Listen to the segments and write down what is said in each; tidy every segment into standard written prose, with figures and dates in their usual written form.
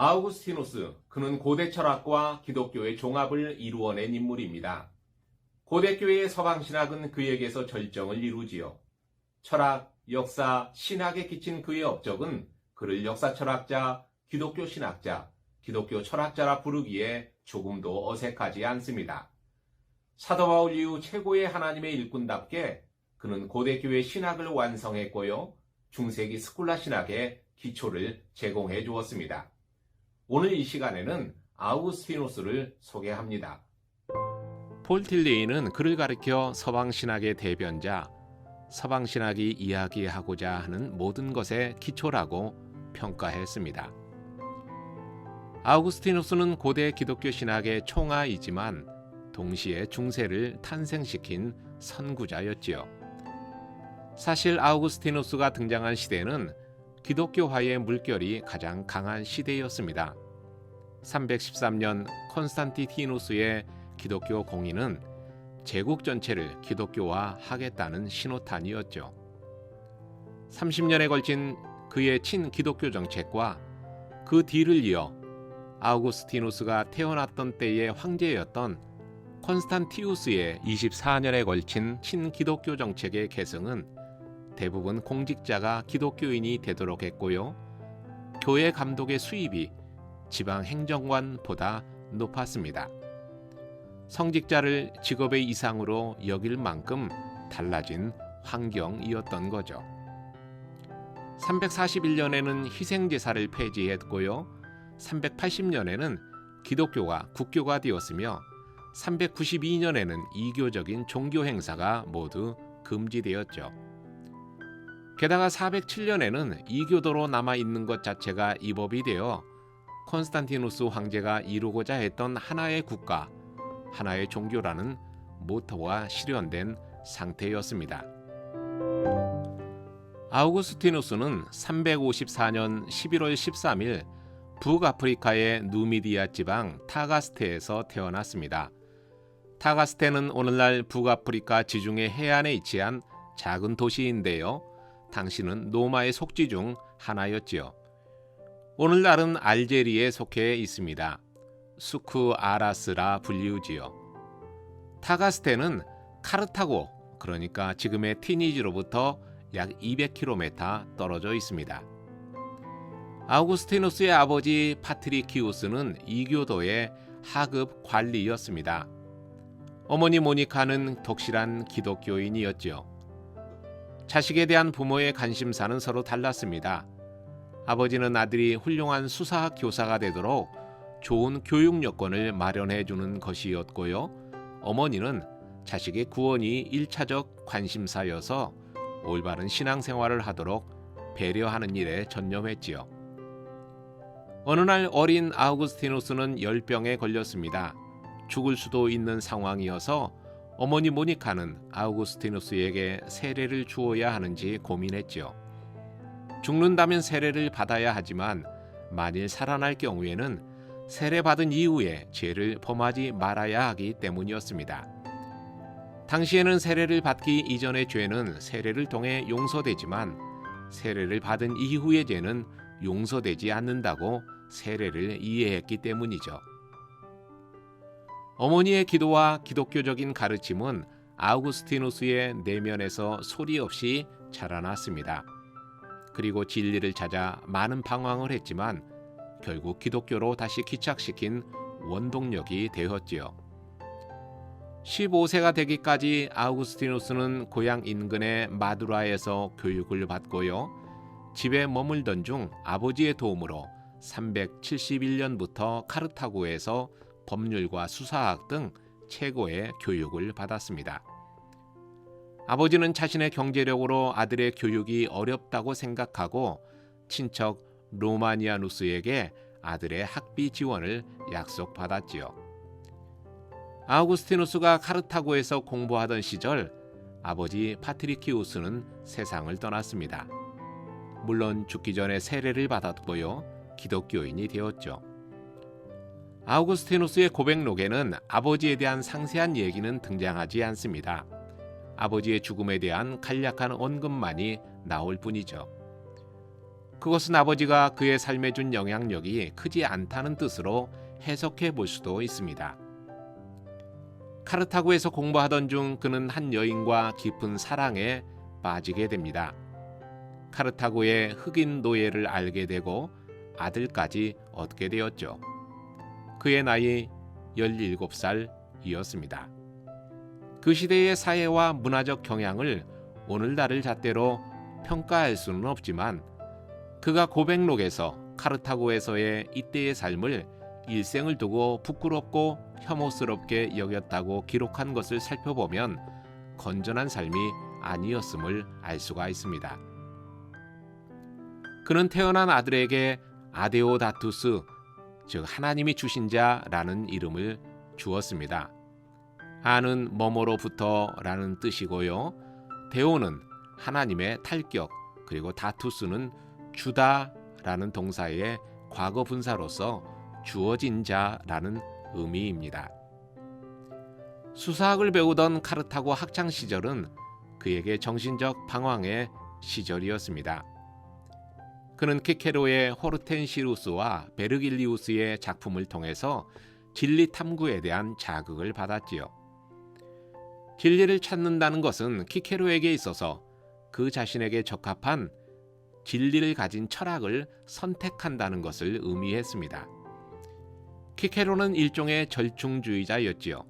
아우구스티누스, 그는 고대 철학과 기독교의 종합을 이루어낸 인물입니다. 고대교회의 서방신학은 그에게서 절정을 이루지요. 철학, 역사, 신학에 기친 그의 업적은 그를 역사철학자, 기독교 신학자, 기독교 철학자라 부르기에 조금도 어색하지 않습니다. 사도 바울 이후 최고의 하나님의 일꾼답게 그는 고대교회 신학을 완성했고요. 중세기 스콜라 신학의 기초를 제공해 주었습니다. 오늘 이 시간에는 아우구스티누스를 소개합니다. 폴 틸레이는 그를 가리켜 서방신학의 대변자, 서방신학이 이야기하고자 하는 모든 것의 기초라고 평가했습니다. 아우구스티누스는 고대 기독교 신학의 총아이지만 동시에 중세를 탄생시킨 선구자였지요. 사실 아우구스티누스가 등장한 시대는 기독교화의 물결이 가장 강한 시대였습니다. 313년 콘스탄티누스의 기독교 공인은 제국 전체를 기독교화하겠다는 신호탄이었죠. 30년에 걸친 그의 친기독교 정책과 그 뒤를 이어 아우구스티누스가 태어났던 때의 황제였던 콘스탄티우스의 24년에 걸친 친기독교 정책의 계승은 대부분 공직자가 기독교인이 되도록 했고요. 교회 감독의 수입이 지방 행정관보다 높았습니다. 성직자를 직업의 이상으로 여길 만큼 달라진 환경이었던 거죠. 341년에는 희생제사를 폐지했고요. 380년에는 기독교가 국교가 되었으며 392년에는 이교적인 종교 행사가 모두 금지되었죠. 게다가 407년에는 이교도로 남아있는 것 자체가 위법이 되어 콘스탄티누스 황제가 이루고자 했던 하나의 국가, 하나의 종교라는 모토가 실현된 상태였습니다. 아우구스티누스는 354년 11월 13일 북아프리카의 누미디아 지방 타가스테에서 태어났습니다. 타가스테는 오늘날 북아프리카 지중해 해안에 위치한 작은 도시인데요. 당시는 노마의 속지 중 하나였지요. 오늘날은 알제리에 속해 있습니다. 수쿠 아라스라 불리우지요. 타가스테는 카르타고, 그러니까 지금의 티니지로부터 약 200km 떨어져 있습니다. 아우구스티누스의 아버지 파트리키우스는 이교도의 하급 관리였습니다. 어머니 모니카는 독실한 기독교인이었죠. 자식에 대한 부모의 관심사는 서로 달랐습니다. 아버지는 아들이 훌륭한 수사학 교사가 되도록 좋은 교육 여건을 마련해 주는 것이었고요. 어머니는 자식의 구원이 1차적 관심사여서 올바른 신앙생활을 하도록 배려하는 일에 전념했지요. 어느 날 어린 아우구스티누스는 열병에 걸렸습니다. 죽을 수도 있는 상황이어서 어머니 모니카는 아우구스티누스에게 세례를 주어야 하는지 고민했지요. 죽는다면 세례를 받아야 하지만 만일 살아날 경우에는 세례받은 이후에 죄를 범하지 말아야 하기 때문이었습니다. 당시에는 세례를 받기 이전의 죄는 세례를 통해 용서되지만 세례를 받은 이후의 죄는 용서되지 않는다고 세례를 이해했기 때문이죠. 어머니의 기도와 기독교적인 가르침은 아우구스티누스의 내면에서 소리 없이 자라났습니다. 그리고 진리를 찾아 많은 방황을 했지만 결국 기독교로 다시 기착시킨 원동력이 되었지요. 15세가 되기까지 아우구스티누스는 고향 인근의 마두라에서 교육을 받고요. 집에 머물던 중 아버지의 도움으로 371년부터 카르타고에서 법률과 수사학 등 최고의 교육을 받았습니다. 아버지는 자신의 경제력으로 아들의 교육이 어렵다고 생각하고 친척 로마니아누스에게 아들의 학비 지원을 약속받았지요. 아우구스티누스가 카르타고에서 공부하던 시절 아버지 파트리키우스는 세상을 떠났습니다. 물론 죽기 전에 세례를 받았고요. 기독교인이 되었죠. 아우구스티누스의 고백록에는 아버지에 대한 상세한 얘기는 등장하지 않습니다. 아버지의 죽음에 대한 간략한 언급만이 나올 뿐이죠. 그것은 아버지가 그의 삶에 준 영향력이 크지 않다는 뜻으로 해석해 볼 수도 있습니다. 카르타고에서 공부하던 중 그는 한 여인과 깊은 사랑에 빠지게 됩니다. 카르타고의 흑인 노예를 알게 되고 아들까지 얻게 되었죠. 그의 나이 17살이었습니다. 그 시대의 사회와 문화적 경향을 오늘날을 잣대로 평가할 수는 없지만 그가 고백록에서 카르타고에서의 이때의 삶을 일생을 두고 부끄럽고 혐오스럽게 여겼다고 기록한 것을 살펴보면 건전한 삶이 아니었음을 알 수가 있습니다. 그는 태어난 아들에게 아데오다투스, 즉 하나님이 주신 자라는 이름을 주었습니다. 아는 뭐뭐로부터라는 뜻이고요. 데오는 하나님의 탈격, 그리고 다투스는 주다라는 동사의 과거 분사로서 주어진 자라는 의미입니다. 수사학을 배우던 카르타고 학창 시절은 그에게 정신적 방황의 시절이었습니다. 그는 키케로의 호르텐시루스와 베르길리우스의 작품을 통해서 진리 탐구에 대한 자극을 받았지요. 진리를 찾는다는 것은 키케로에게 있어서 그 자신에게 적합한 진리를 가진 철학을 선택한다는 것을 의미했습니다. 키케로는 일종의 절충주의자였지요.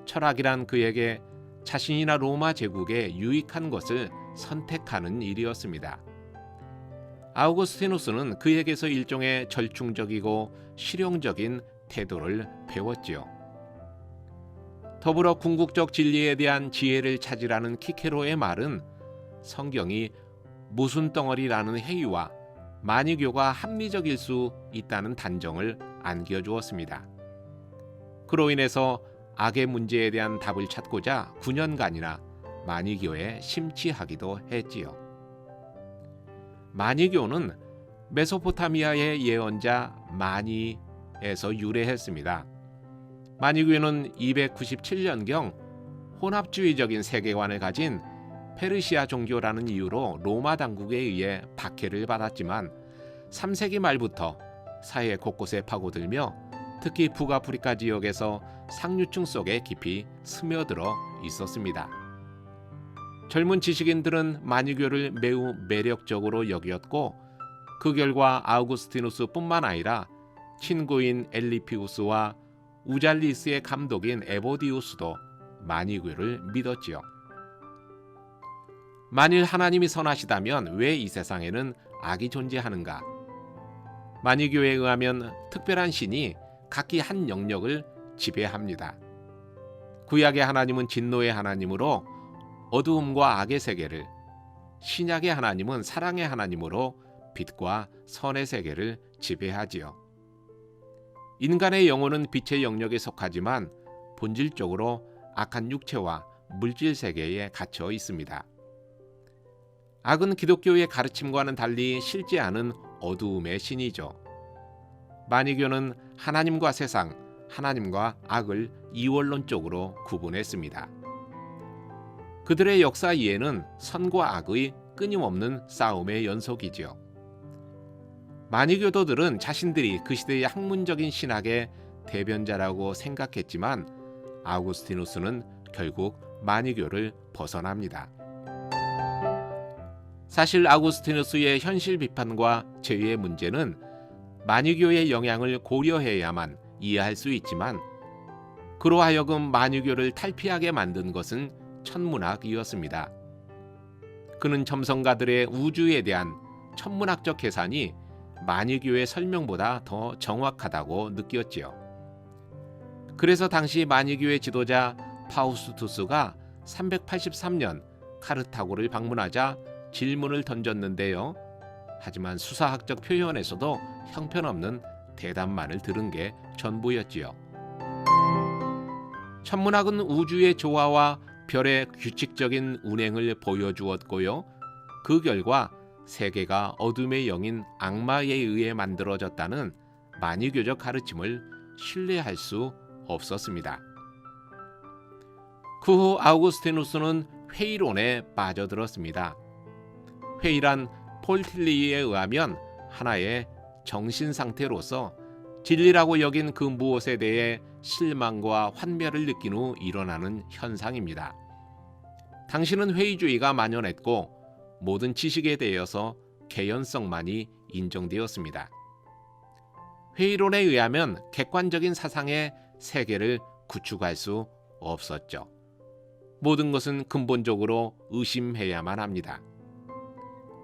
철학이란 그에게 자신이나 로마 제국에 유익한 것을 선택하는 일이었습니다. 아우구스티누스는 그에게서 일종의 절충적이고 실용적인 태도를 배웠지요. 더불어 궁극적 진리에 대한 지혜를 찾으라는 키케로의 말은 성경이 무슨 덩어리라는 회의와 마니교가 합리적일 수 있다는 단정을 안겨주었습니다. 그로 인해서 악의 문제에 대한 답을 찾고자 9년간이나 마니교에 심취하기도 했지요. 마니교는 메소포타미아의 예언자 마니에서 유래했습니다. 마니교는 297년경 혼합주의적인 세계관을 가진 페르시아 종교라는 이유로 로마 당국에 의해 박해를 받았지만 3세기 말부터 사해 곳곳에 파고들며 특히 북아프리카 지역에서 상류층 속에 깊이 스며들어 있었습니다. 젊은 지식인들은 마니교를 매우 매력적으로 여겼고 그 결과 아우구스티누스뿐만 아니라 친구인 엘리피우스와 우잘리스의 감독인 에보디우스도 마니교를 믿었지요. 만일 하나님이 선하시다면 왜 이 세상에는 악이 존재하는가? 마니교에 의하면 특별한 신이 각기 한 영역을 지배합니다. 구약의 하나님은 진노의 하나님으로 어두움과 악의 세계를, 신약의 하나님은 사랑의 하나님으로 빛과 선의 세계를 지배하지요. 인간의 영혼은 빛의 영역에 속하지만 본질적으로 악한 육체와 물질 세계에 갇혀 있습니다. 악은 기독교의 가르침과는 달리 실제 않은 어두움의 신이죠. 마니교는 하나님과 세상, 하나님과 악을 이원론적으로 구분했습니다. 그들의 역사 이해는 선과 악의 끊임없는 싸움의 연속이지요. 마니교도들은 자신들이 그 시대의 학문적인 신학의 대변자라고 생각했지만 아우구스티누스는 결국 마니교를 벗어납니다. 사실 아우구스티누스의 현실 비판과 제외의 문제는 마니교의 영향을 고려해야만 이해할 수 있지만 그로 하여금 마니교를 탈피하게 만든 것은 천문학이었습니다. 그는 점성가들의 우주에 대한 천문학적 계산이 마니교의 설명보다 더 정확하다고 느꼈지요. 그래서 당시 마니교의 지도자 파우스투스가 383년 카르타고를 방문하자 질문을 던졌는데요. 하지만 수사학적 표현에서도 형편없는 대답만을 들은 게 전부였지요. 천문학은 우주의 조화와 별의 규칙적인 운행을 보여주었고요. 그 결과 세계가 어둠의 영인 악마에 의해 만들어졌다는 마니교적 가르침을 신뢰할 수 없었습니다. 그 후 아우구스티누스는 회의론에 빠져들었습니다. 회의란 폴 틸리에 의하면 하나의 정신 상태로서 진리라고 여긴 그 무엇에 대해 실망과 환멸을 느낀 후 일어나는 현상입니다. 당시는 회의주의가 만연했고 모든 지식에 대해서 개연성만이 인정되었습니다. 회의론에 의하면 객관적인 사상의 세계를 구축할 수 없었죠. 모든 것은 근본적으로 의심해야만 합니다.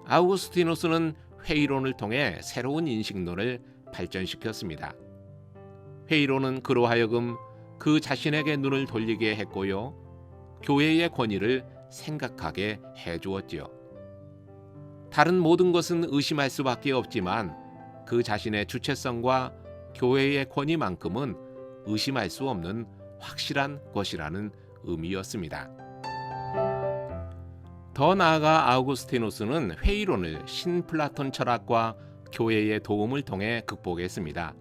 아우구스티누스는 회의론을 통해 새로운 인식론을 발전시켰습니다. 회의론은 그로 하여금 그 자신에게 눈을 돌리게 했고요. 교회의 권위를 생각하게 해주었지요. 다른 모든 것은 의심할 수밖에 없지만 그 자신의 주체성과 교회의 권위만큼은 의심할 수 없는 확실한 것이라는 의미였습니다. 더 나아가 아우구스티누스는 회의론을 신플라톤 철학과 교회의 도움을 통해 극복했습니다.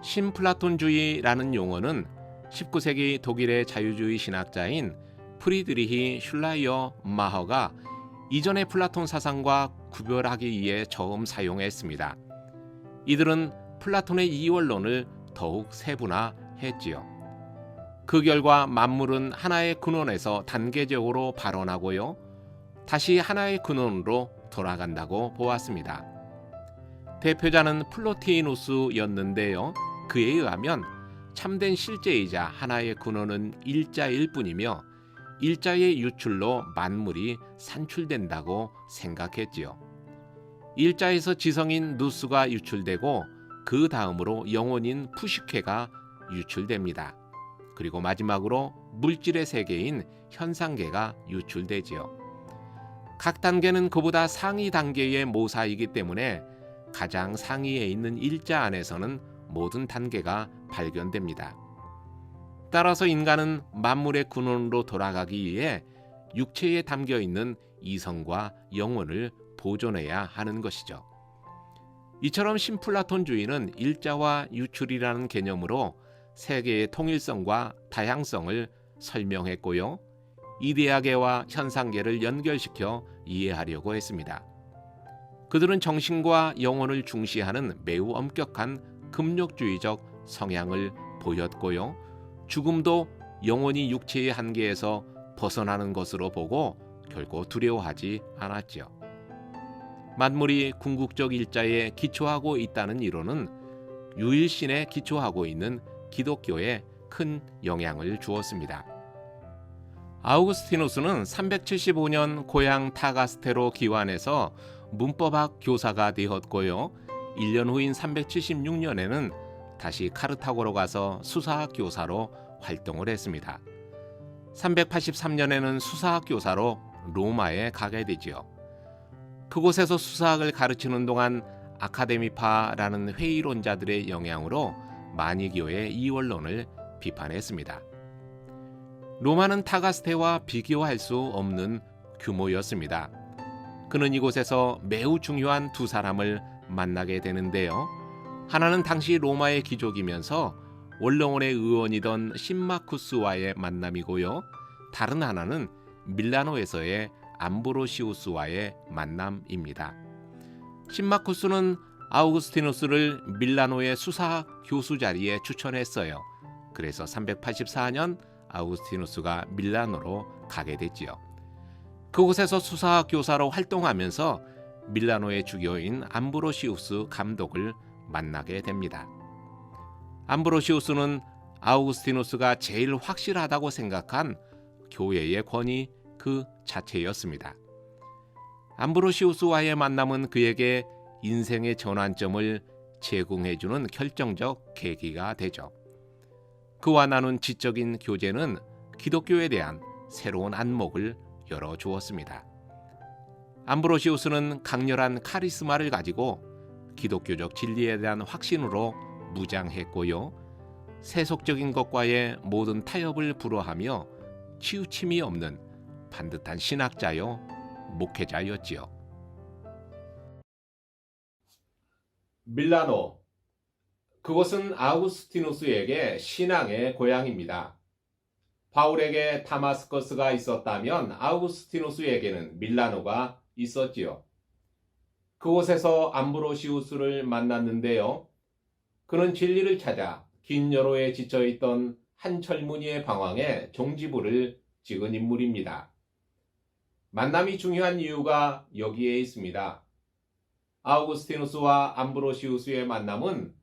신플라톤주의라는 용어는 19세기 독일의 자유주의 신학자인 프리드리히 슐라이어 마허가 이전의 플라톤 사상과 구별하기 위해 처음 사용했습니다. 이들은 플라톤의 이원론을 더욱 세분화했지요. 그 결과 만물은 하나의 근원에서 단계적으로 발원하고요. 다시 하나의 근원으로 돌아간다고 보았습니다. 대표자는 플로티누스였는데요. 그에 의하면 참된 실제이자 하나의 근원은 일자일 뿐이며 일자의 유출로 만물이 산출된다고 생각했지요. 일자에서 지성인 누스가 유출되고 그 다음으로 영혼인 푸시케가 유출됩니다. 그리고 마지막으로 물질의 세계인 현상계가 유출되지요. 각 단계는 그보다 상위 단계의 모사이기 때문에 가장 상위에 있는 일자 안에서는 모든 단계가 발견됩니다. 따라서 인간은 만물의 근원으로 돌아가기 위해 육체에 담겨 있는 이성과 영혼을 보존해야 하는 것이죠. 이처럼 신플라톤주의는 일자와 유출이라는 개념으로 세계의 통일성과 다양성을 설명했고요. 이데아계와 현상계를 연결시켜 이해하려고 했습니다. 그들은 정신과 영혼을 중시하는 매우 엄격한 금욕주의적 성향을 보였고요. 죽음도 영혼이 육체의 한계에서 벗어나는 것으로 보고 결코 두려워하지 않았지요. 만물이 궁극적 일자에 기초하고 있다는 이론은 유일신에 기초하고 있는 기독교에 큰 영향을 주었습니다. 아우구스티누스는 375년 고향 타가스테로 귀환해서 문법학 교사가 되었고요. 1년 후인 376년에는 다시 카르타고로 가서 수사학 교사로 활동을 했습니다. 383년에는 수사학 교사로 로마에 가게 되지요. 그곳에서 수사학을 가르치는 동안 아카데미파라는 회의론자들의 영향으로 마니교의 이원론을 비판했습니다. 로마는 타가스테와 비교할 수 없는 규모였습니다. 그는 이곳에서 매우 중요한 두 사람을 만나게 되는데요. 하나는 당시 로마의 귀족이면서 원로원의 의원이던 신마쿠스와의 만남이고요. 다른 하나는 밀라노에서의 암브로시우스와의 만남입니다. 신마쿠스는 아우구스티누스를 밀라노의 수사학 교수 자리에 추천했어요. 그래서 384년 아우구스티누스가 밀라노로 가게 됐지요. 그곳에서 수사학 교사로 활동하면서 밀라노의 주교인 암브로시우스 감독을 만나게 됩니다. 암브로시우스는 아우구스티누스가 제일 확실하다고 생각한 교회의 권위 그 자체였습니다. 암브로시우스와의 만남은 그에게 인생의 전환점을 제공해주는 결정적 계기가 되죠. 그와 나눈 지적인 교제는 기독교에 대한 새로운 안목을 열어주었습니다. 암브로시우스는 강렬한 카리스마를 가지고 기독교적 진리에 대한 확신으로 무장했고요. 세속적인 것과의 모든 타협을 불허하며 치우침이 없는 반듯한 신학자요 목회자였지요. 밀라노, 그곳은 아우구스티누스에게 신앙의 고향입니다. 바울에게 다마스커스가 있었다면 아우구스티누스에게는 밀라노가 있었지요. 그곳에서 암브로시우스를 만났는데요. 그는 진리를 찾아 긴 여로에 지쳐있던 한 젊은이의 방황에 종지부를 찍은 인물입니다. 만남이 중요한 이유가 여기에 있습니다. 아우구스티누스와 암브로시우스의 만남은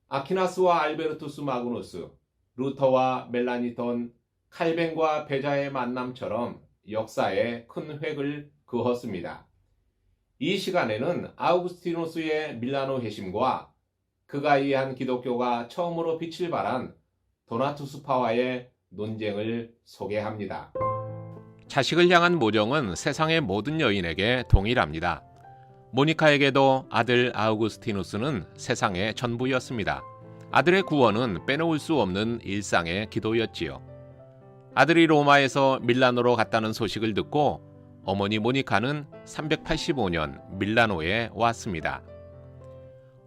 아퀴나스와 알베르투스 마그누스, 루터와 멜라니톤, 칼뱅과 베자의 만남처럼 역사에 큰 획을 그었습니다. 이 시간에는 아우구스티누스의 밀라노 회심과 그가 이해한 기독교가 처음으로 빛을 발한 도나투스파와의 논쟁을 소개합니다. 자식을 향한 모정은 세상의 모든 여인에게 동일합니다. 모니카에게도 아들 아우구스티누스는 세상의 전부였습니다. 아들의 구원은 빼놓을 수 없는 일상의 기도였지요. 아들이 로마에서 밀라노로 갔다는 소식을 듣고 어머니 모니카는 385년 밀라노에 왔습니다.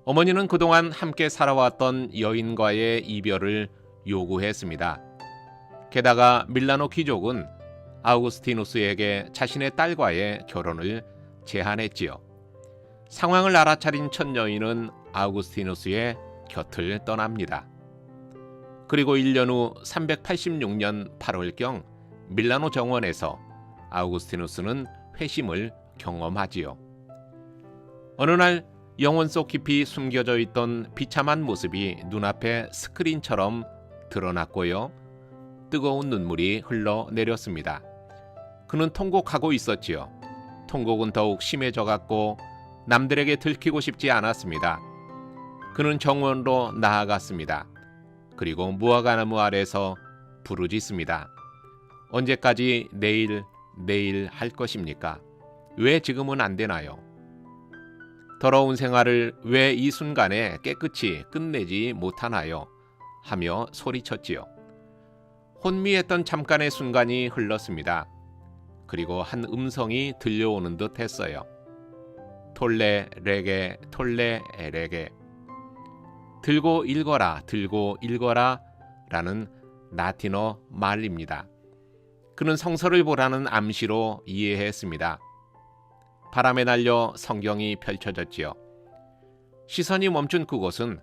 어머니는 그동안 함께 살아왔던 여인과의 이별을 요구했습니다. 게다가 밀라노 귀족은 아우구스티누스에게 자신의 딸과의 결혼을 제안했지요. 상황을 알아차린 첫 여인은 아우구스티누스의 곁을 떠납니다. 그리고 1년 후 386년 8월경 밀라노 정원에서 아우구스티누스는 회심을 경험하지요. 어느 날 영혼 속 깊이 숨겨져 있던 비참한 모습이 눈앞에 스크린처럼 드러났고요. 뜨거운 눈물이 흘러내렸습니다. 그는 통곡하고 있었지요. 통곡은 더욱 심해져갔고 남들에게 들키고 싶지 않았습니다. 그는 정원으로 나아갔습니다. 그리고 무화과나무 아래서 부르짖습니다. 언제까지 내일 할 것입니까? 왜 지금은 안 되나요? 더러운 생활을 왜 이 순간에 깨끗이 끝내지 못하나요? 하며 소리쳤지요. 혼미했던 잠깐의 순간이 흘렀습니다. 그리고 한 음성이 들려오는 듯 했어요. 톨레 레게 톨레 레게 들고 읽어라 라는 라틴어 말입니다. 그는 성서를 보라는 암시로 이해했습니다. 바람에 날려 성경이 펼쳐졌지요. 시선이 멈춘 그곳은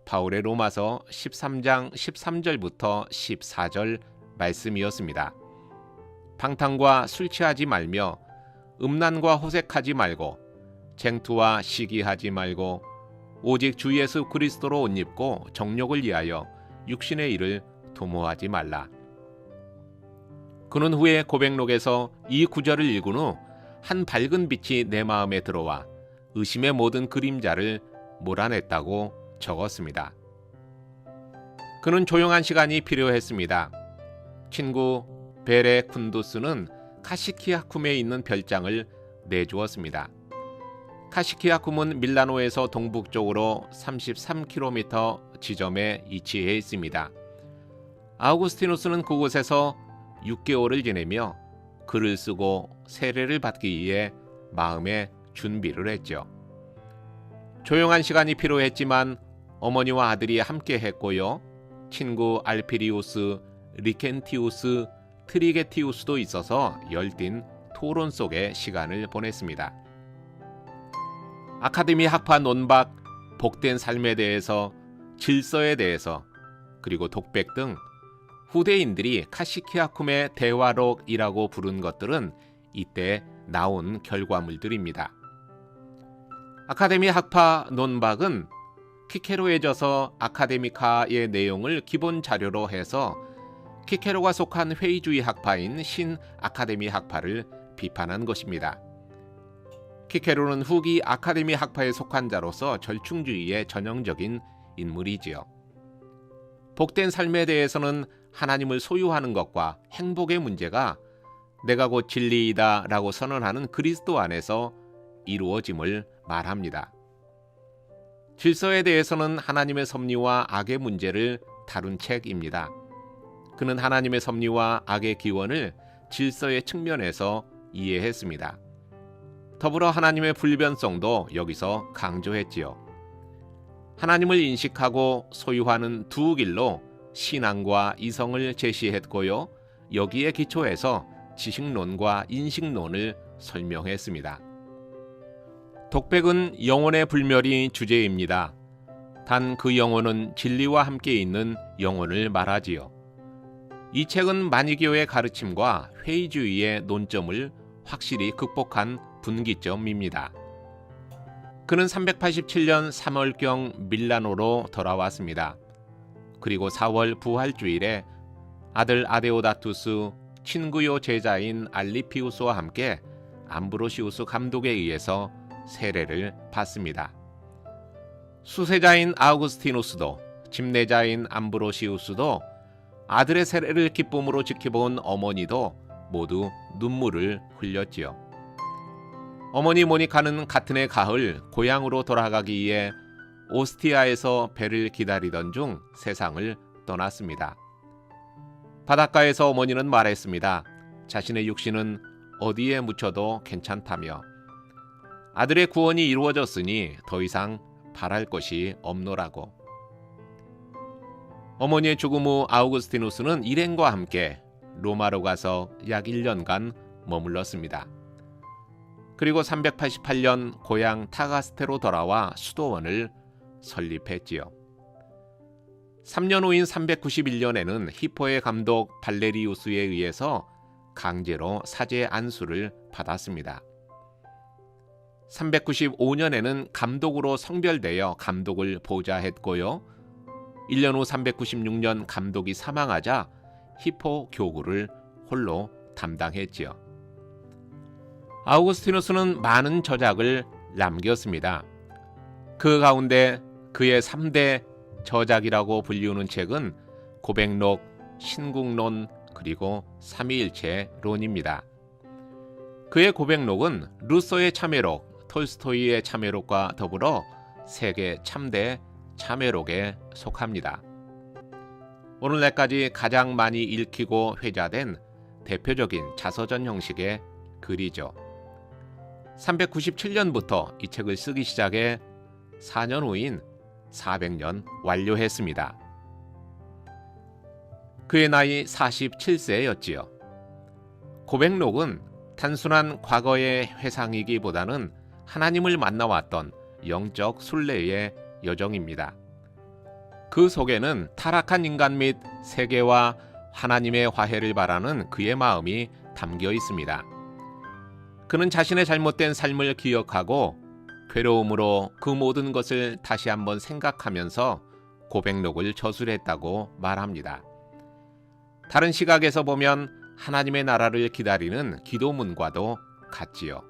바울의 로마서 13장 13절부터 14절 말씀이었습니다. 방탕과 술 취하지 말며 음란과 호색하지 말고 쟁투와 시기하지 말고 오직 주 예수 그리스도로 옷 입고 정욕을 위하여 육신의 일을 도모하지 말라. 그는 후에 고백록에서 이 구절을 읽은 후 한 밝은 빛이 내 마음에 들어와 의심의 모든 그림자를 몰아냈다고 적었습니다. 그는 조용한 시간이 필요했습니다. 친구 베레 쿤두스는 카시키아쿰에 있는 별장을 내주었습니다. 카시키아쿰은 밀라노에서 동북쪽으로 33km 지점에 위치해 있습니다. 아우구스티누스는 그곳에서 6개월을 지내며 글을 쓰고 세례를 받기 위해 마음의 준비를 했죠. 조용한 시간이 필요했지만 어머니와 아들이 함께 했고요. 친구 알피리우스, 리켄티우스, 트리게티우스도 있어서 열띤 토론 속의 시간을 보냈습니다. 아카데미 학파 논박, 복된 삶에 대해서, 질서에 대해서, 그리고 독백 등 후대인들이 카시키아쿰의 대화록이라고 부른 것들은 이때 나온 결과물들입니다. 아카데미 학파 논박은 키케로에 져서 아카데미카의 내용을 기본 자료로 해서 키케로가 속한 회의주의 학파인 신 아카데미 학파를 비판한 것입니다. 키케로는 후기 아카데미 학파에 속한 자로서 절충주의의 전형적인 인물이지요. 복된 삶에 대해서는 하나님을 소유하는 것과 행복의 문제가 내가 곧 진리이다 라고 선언하는 그리스도 안에서 이루어짐을 말합니다. 질서에 대해서는 하나님의 섭리와 악의 문제를 다룬 책입니다. 그는 하나님의 섭리와 악의 기원을 질서의 측면에서 이해했습니다. 더불어 하나님의 불변성도 여기서 강조했지요. 하나님을 인식하고 소유하는 두 길로 신앙과 이성을 제시했고요. 여기에 기초해서 지식론과 인식론을 설명했습니다. 독백은 영혼의 불멸이 주제입니다. 단 그 영혼은 진리와 함께 있는 영혼을 말하지요. 이 책은 마니교의 가르침과 회의주의의 논점을 확실히 극복한 분기점입니다. 그는 387년 3월경 밀라노로 돌아왔습니다. 그리고 4월 부활주일에 아들 아데오다투스, 친구요 제자인 알리피우스와 함께 암브로시우스 감독에 의해서 세례를 받습니다. 수세자인 아우구스티누스도 집례자인 암브로시우스도 아들의 세례를 기쁨으로 지켜본 어머니도 모두 눈물을 흘렸지요. 어머니 모니카는 같은 해 가을 고향으로 돌아가기 위해 오스티아에서 배를 기다리던 중 세상을 떠났습니다. 바닷가에서 어머니는 말했습니다. 자신의 육신은 어디에 묻혀도 괜찮다며 아들의 구원이 이루어졌으니 더 이상 바랄 것이 없노라고. 어머니의 죽음 후 아우구스티누스는 일행과 함께 로마로 가서 약 1년간 머물렀습니다. 그리고 388년 고향 타가스테로 돌아와 수도원을 설립했지요. 3년 후인 391년에는 히포의 감독 발레리우스에 의해서 강제로 사제 안수를 받았습니다. 395년에는 감독으로 성별되어 감독을 보좌했고요. 1년 후 396년 감독이 사망하자 히포 교구를 홀로 담당했지요. 아우구스티누스는 많은 저작을 남겼습니다. 그 가운데 그의 3대 저작이라고 불리우는 책은 고백록, 신국론, 그리고 삼위일체론입니다. 그의 고백록은 루소의 참회록, 톨스토이의 참회록과 더불어 세계 참대 참회록에 속합니다. 오늘날까지 가장 많이 읽히고 회자된 대표적인 자서전 형식의 글이죠. 397년부터 이 책을 쓰기 시작해 4년 후인 400년 완료했습니다. 그의 나이 47세였지요. 고백록은 단순한 과거의 회상이기보다는 하나님을 만나왔던 영적 순례의 여정입니다. 그 속에는 타락한 인간 및 세계와 하나님의 화해를 바라는 그의 마음이 담겨 있습니다. 그는 자신의 잘못된 삶을 기억하고 괴로움으로 그 모든 것을 다시 한번 생각하면서 고백록을 저술했다고 말합니다. 다른 시각에서 보면 하나님의 나라를 기다리는 기도문과도 같지요.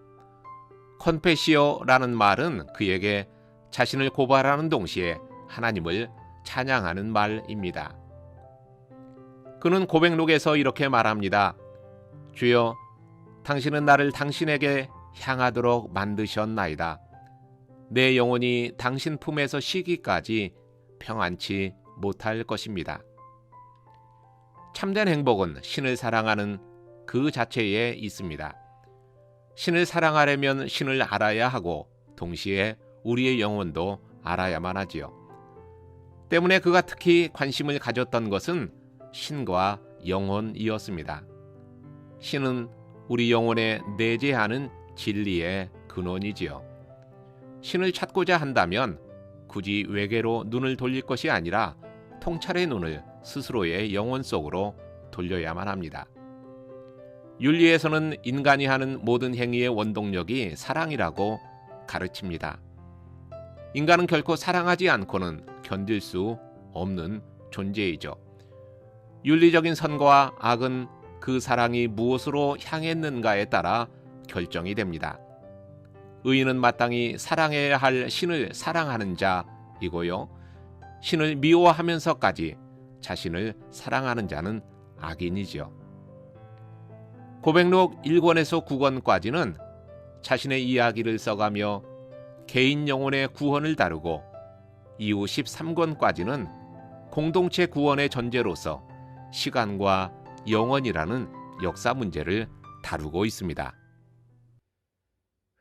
컨페시오라는 말은 그에게 자신을 고발하는 동시에 하나님을 찬양하는 말입니다. 그는 고백록에서 이렇게 말합니다. 주여, 당신은 나를 당신에게 향하도록 만드셨나이다. 내 영혼이 당신 품에서 쉬기까지 평안치 못할 것입니다. 참된 행복은 신을 사랑하는 그 자체에 있습니다. 신을 사랑하려면 신을 알아야 하고 동시에 우리의 영혼도 알아야만 하지요. 때문에 그가 특히 관심을 가졌던 것은 신과 영혼이었습니다. 신은 우리 영혼에 내재하는 진리의 근원이지요. 신을 찾고자 한다면 굳이 외계로 눈을 돌릴 것이 아니라 통찰의 눈을 스스로의 영혼 속으로 돌려야만 합니다. 윤리에서는 인간이 하는 모든 행위의 원동력이 사랑이라고 가르칩니다. 인간은 결코 사랑하지 않고는 견딜 수 없는 존재이죠. 윤리적인 선과 악은 그 사랑이 무엇으로 향했는가에 따라 결정이 됩니다. 의인은 마땅히 사랑해야 할 신을 사랑하는 자이고요. 신을 미워하면서까지 자신을 사랑하는 자는 악인이죠. 고백록 1권에서 9권까지는 자신의 이야기를 써가며 개인 영혼의 구원을 다루고 이후 13권까지는 공동체 구원의 전제로서 시간과 영원이라는 역사 문제를 다루고 있습니다.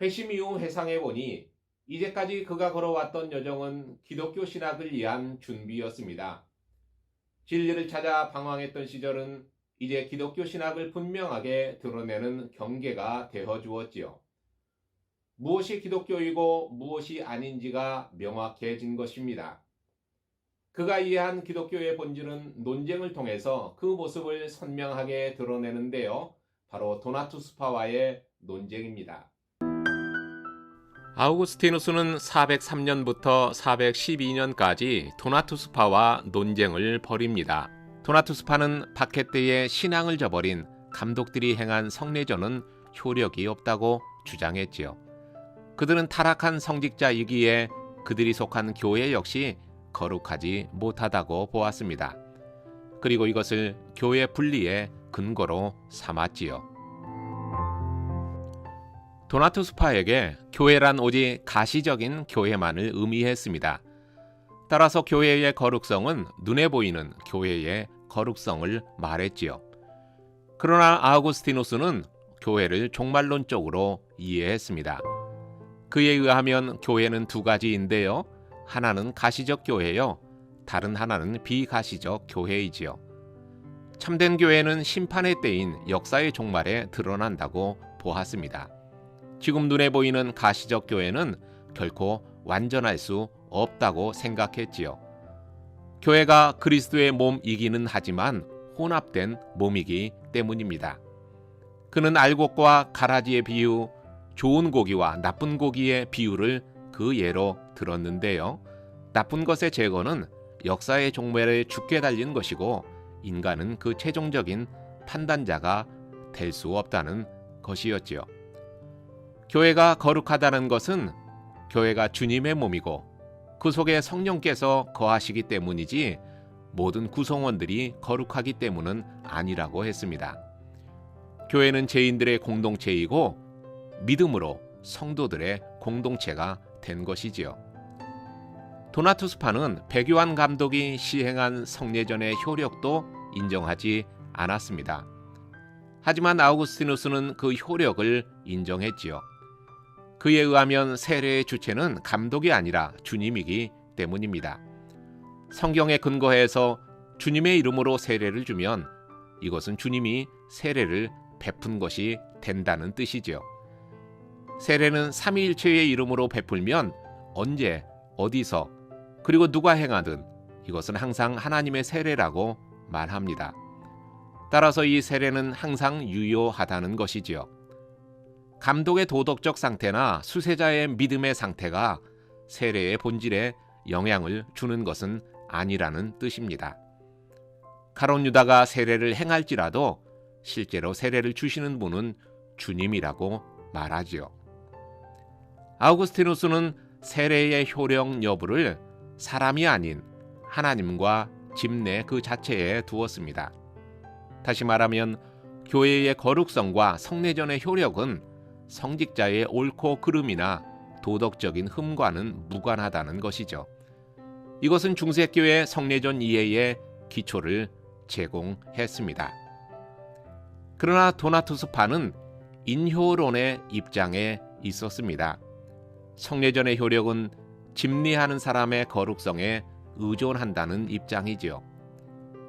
회심 이후 회상해보니 이제까지 그가 걸어왔던 여정은 기독교 신학을 위한 준비였습니다. 진리를 찾아 방황했던 시절은 이제 기독교 신학을 분명하게 드러내는 경계가 되어 주었지요. 무엇이 기독교이고 무엇이 아닌지가 명확해진 것입니다. 그가 이해한 기독교의 본질은 논쟁을 통해서 그 모습을 선명하게 드러내는데요. 바로 도나투스파와의 논쟁입니다. 아우구스티누스는 403년부터 412년까지 도나투스파와 논쟁을 벌입니다. 도나투스파는 바케테의 신앙을 저버린 감독들이 행한 성례전은 효력이 없다고 주장했지요. 그들은 타락한 성직자이기에 그들이 속한 교회 역시 거룩하지 못하다고 보았습니다. 그리고 이것을 교회 분리의 근거로 삼았지요. 도나투스파에게 교회란 오직 가시적인 교회만을 의미했습니다. 따라서 교회의 거룩성은 눈에 보이는 교회의 거룩성을 말했지요. 그러나 아우구스티누스는 교회를 종말론적으로 이해했습니다. 그에 의하면 교회는 두 가지인데요. 하나는 가시적 교회요. 다른 하나는 비가시적 교회이지요. 참된 교회는 심판의 때인 역사의 종말에 드러난다고 보았습니다. 지금 눈에 보이는 가시적 교회는 결코 완전할 수 없다고 생각했지요. 교회가 그리스도의 몸이기는 하지만 혼합된 몸이기 때문입니다. 그는 알곡과 가라지의 비유, 좋은 고기와 나쁜 고기의 비유를 그 예로 들었는데요. 나쁜 것의 제거는 역사의 종말에 죽게 달린 것이고 인간은 그 최종적인 판단자가 될 수 없다는 것이었지요. 교회가 거룩하다는 것은 교회가 주님의 몸이고 그 속에 성령께서 거하시기 때문이지 모든 구성원들이 거룩하기 때문은 아니라고 했습니다. 교회는 죄인들의 공동체이고 믿음으로 성도들의 공동체가 된 것이지요. 도나투스파는 백요한 감독이 시행한 성례전의 효력도 인정하지 않았습니다. 하지만 아우구스티누스는 그 효력을 인정했지요. 그에 의하면 세례의 주체는 감독이 아니라 주님이기 때문입니다. 성경에 근거해서 주님의 이름으로 세례를 주면 이것은 주님이 세례를 베푼 것이 된다는 뜻이지요. 세례는 삼위일체의 이름으로 베풀면 언제, 어디서, 그리고 누가 행하든 이것은 항상 하나님의 세례라고 말합니다. 따라서 이 세례는 항상 유효하다는 것이지요. 감독의 도덕적 상태나 수세자의 믿음의 상태가 세례의 본질에 영향을 주는 것은 아니라는 뜻입니다. 가룟 유다가 세례를 행할지라도 실제로 세례를 주시는 분은 주님이라고 말하지요. 아우구스티누스는 세례의 효력 여부를 사람이 아닌 하나님과 집내 그 자체에 두었습니다. 다시 말하면 교회의 거룩성과 성례전의 효력은 성직자의 옳고 그름이나 도덕적인 흠과는 무관하다는 것이죠. 이것은 중세교회 성례전 이해의 기초를 제공했습니다. 그러나 도나투스파는 인효론의 입장에 있었습니다. 성례전의 효력은 집리하는 사람의 거룩성에 의존한다는 입장이지요.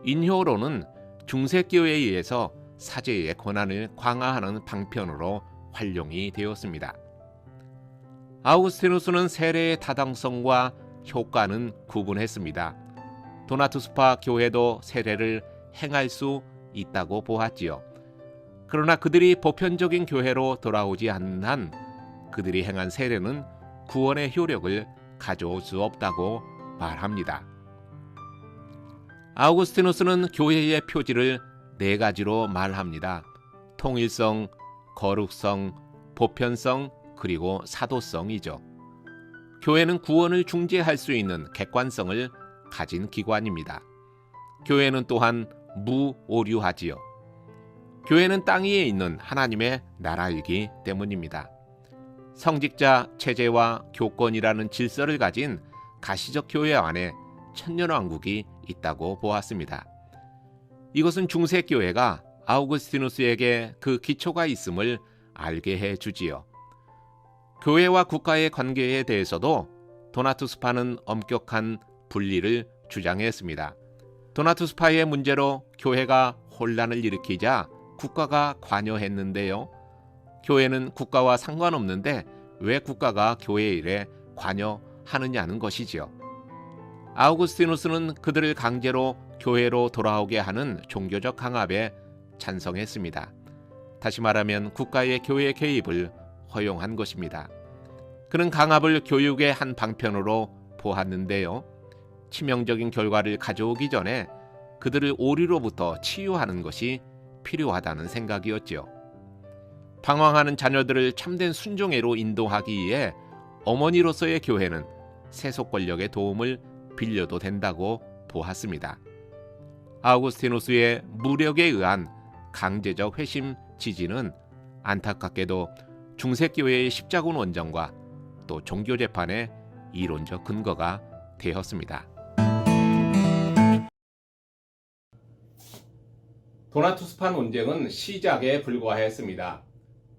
인효론은 중세교회에 의해서 사제의 권한을 강화하는 방편으로 활용이 되었습니다. 아우구스티누스는 세례의 타당성과 효과는 구분했습니다. 도나투스파 교회도 세례를 행할 수 있다고 보았지요. 그러나 그들이 보편적인 교회로 돌아오지 않는 한 그들이 행한 세례는 구원의 효력을 가져올 수 없다고 말합니다. 아우구스티누스는 교회의 표지를 네 가지로 말합니다. 통일성, 거룩성, 보편성, 그리고 사도성이죠. 교회는 구원을 중재할 수 있는 객관성을 가진 기관입니다. 교회는 또한 무오류하지요. 교회는 땅 위에 있는 하나님의 나라이기 때문입니다. 성직자, 체제와 교권이라는 질서를 가진 가시적 교회 안에 천년왕국이 있다고 보았습니다. 이것은 중세교회가 아우구스티누스에게 그 기초가 있음을 알게 해주지요. 교회와 국가의 관계에 대해서도 도나투스파는 엄격한 분리를 주장했습니다. 도나투스파의 문제로 교회가 혼란을 일으키자 국가가 관여했는데요. 교회는 국가와 상관없는데 왜 국가가 교회 일에 관여하느냐는 것이지요. 아우구스티누스는 그들을 강제로 교회로 돌아오게 하는 종교적 강압에 찬성했습니다. 다시 말하면 국가의 교회 개입을 허용한 것입니다. 그는 강압을 교육의 한 방편으로 보았는데요. 치명적인 결과를 가져오기 전에 그들을 오류로부터 치유하는 것이 필요하다는 생각이었지요. 방황하는 자녀들을 참된 순종애로 인도하기 위해 어머니로서의 교회는 세속 권력의 도움을 빌려도 된다고 보았습니다. 아우구스티누스의 무력에 의한 강제적 회심 지지는 안타깝게도 중세교회의 십자군 원정과 또 종교재판의 이론적 근거가 되었습니다. 도나투스파 논쟁은 시작에 불과했습니다.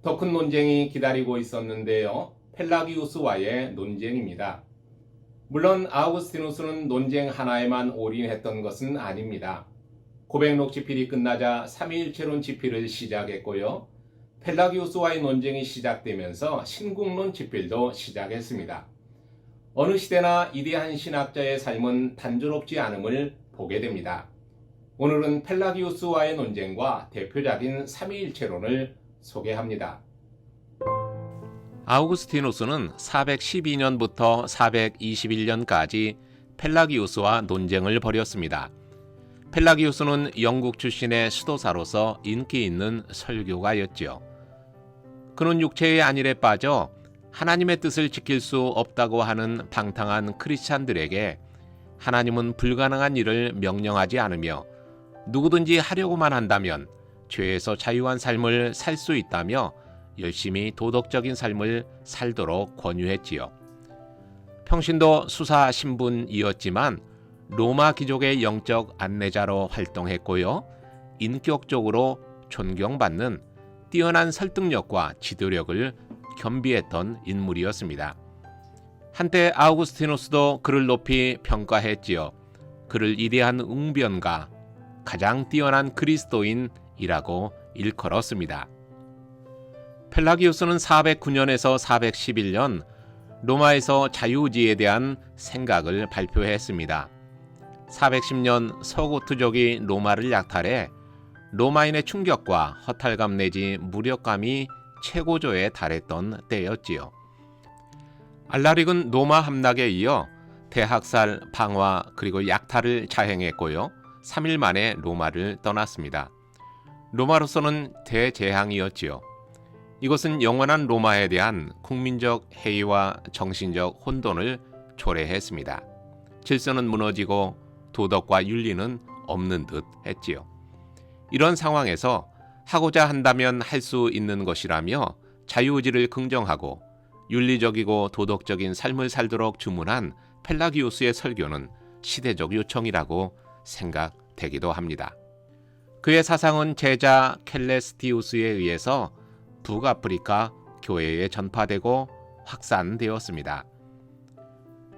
더 큰 논쟁이 기다리고 있었는데요. 펠라기우스와의 논쟁입니다. 물론 아우구스티누스는 논쟁 하나에만 올인했던 것은 아닙니다. 고백록 지필이 끝나자 삼위일체론 지필을 시작했고요. 펠라기우스와의 논쟁이 시작되면서 신국론 지필도 시작했습니다. 어느 시대나 이대한 신학자의 삶은 단조롭지 않음을 보게 됩니다. 오늘은 펠라기우스와의 논쟁과 대표작인 삼위일체론을 소개합니다. 아우구스티누스는 412년부터 421년까지 펠라기우스와 논쟁을 벌였습니다. 펠라기우스는 영국 출신의 수도사로서 인기 있는 설교가였지요. 그는 육체의 안일에 빠져 하나님의 뜻을 지킬 수 없다고 하는 방탕한 크리스찬들에게 하나님은 불가능한 일을 명령하지 않으며 누구든지 하려고만 한다면 죄에서 자유한 삶을 살 수 있다며 열심히 도덕적인 삶을 살도록 권유했지요. 평신도 수사 신분이었지만 로마 귀족의 영적 안내자로 활동했고요. 인격적으로 존경받는 뛰어난 설득력과 지도력을 겸비했던 인물이었습니다. 한때 아우구스티누스도 그를 높이 평가했지요. 그를 이대한 웅변가, 가장 뛰어난 그리스도인이라고 일컬었습니다. 펠라기우스는 409년에서 411년 로마에서 자유의지에 대한 생각을 발표했습니다. 410년 서고트족이 로마를 약탈해 로마인의 충격과 허탈감 내지 무력감이 최고조에 달했던 때였지요. 알라릭은 로마 함락에 이어 대학살, 방화 그리고 약탈을 자행했고요. 3일 만에 로마를 떠났습니다. 로마로서는 대재앙이었지요. 이것은 영원한 로마에 대한 국민적 해이와 정신적 혼돈을 초래했습니다. 질서는 무너지고 도덕과 윤리는 없는 듯 했지요. 이런 상황에서 하고자 한다면 할 수 있는 것이라며 자유의지를 긍정하고 윤리적이고 도덕적인 삶을 살도록 주문한 펠라기우스의 설교는 시대적 요청이라고 생각되기도 합니다. 그의 사상은 제자 켈레스티우스에 의해서 북아프리카 교회에 전파되고 확산되었습니다.